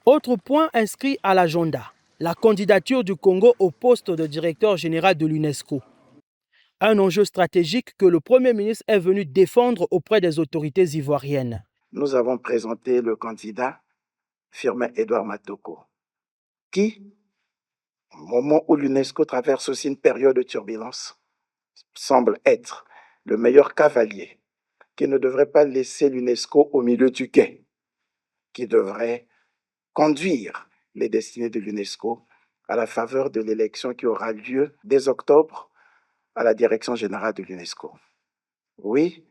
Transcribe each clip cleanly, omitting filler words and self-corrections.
Autre point inscrit à l'agenda, la candidature du Congo au poste de directeur général de l'UNESCO. Un enjeu stratégique que le Premier ministre est venu défendre auprès des autorités ivoiriennes. Nous avons présenté le candidat Firmin Edouard Matoko, qui, au moment où l'UNESCO traverse aussi une période de turbulence, semble être le meilleur cavalier, qui ne devrait pas laisser l'UNESCO au milieu du gué, qui devrait conduire les destinées de l'UNESCO à la faveur de l'élection qui aura lieu dès octobre à la direction générale de l'UNESCO. Oui,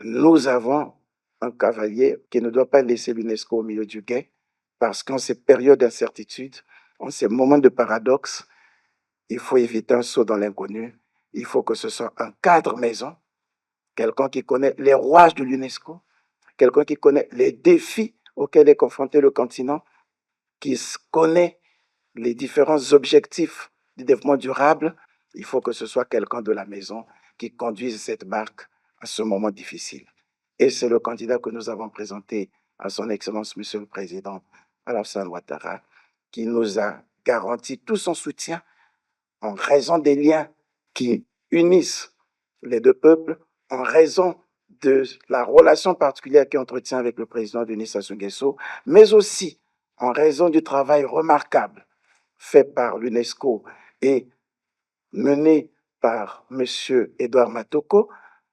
nous avons un cavalier qui ne doit pas laisser l'UNESCO au milieu du gué, parce qu'en ces périodes d'incertitude, en ces moments de paradoxe, il faut éviter un saut dans l'inconnu. Il faut que ce soit un cadre maison, quelqu'un qui connaît les rouages de l'UNESCO, quelqu'un qui connaît les défis auxquels est confronté le continent, qui connaît les différents objectifs du développement durable. Il faut que ce soit quelqu'un de la maison qui conduise cette barque à ce moment difficile. Et c'est le candidat que nous avons présenté à son Excellence, Monsieur le Président Alassane Ouattara, qui nous a garanti tout son soutien en raison des liens qui unissent les deux peuples, en raison de la relation particulière qu'il entretient avec le président Denis Sassou Nguesso, mais aussi en raison du travail remarquable fait par l'UNESCO et mené par M. Edouard Matoko.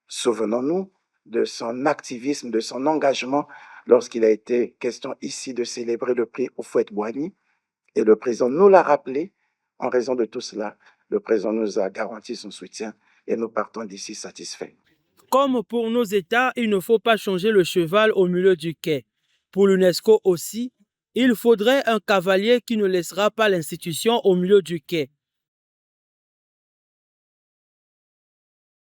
Souvenons-nous de son activisme, de son engagement lorsqu'il a été question ici de célébrer le prix Houphouët-Boigny. Et le président nous l'a rappelé. En raison de tout cela, le président nous a garanti son soutien et nous partons d'ici satisfaits. Comme pour nos États, il ne faut pas changer le cheval au milieu du quai. Pour l'UNESCO aussi, il faudrait un cavalier qui ne laissera pas l'institution au milieu du quai.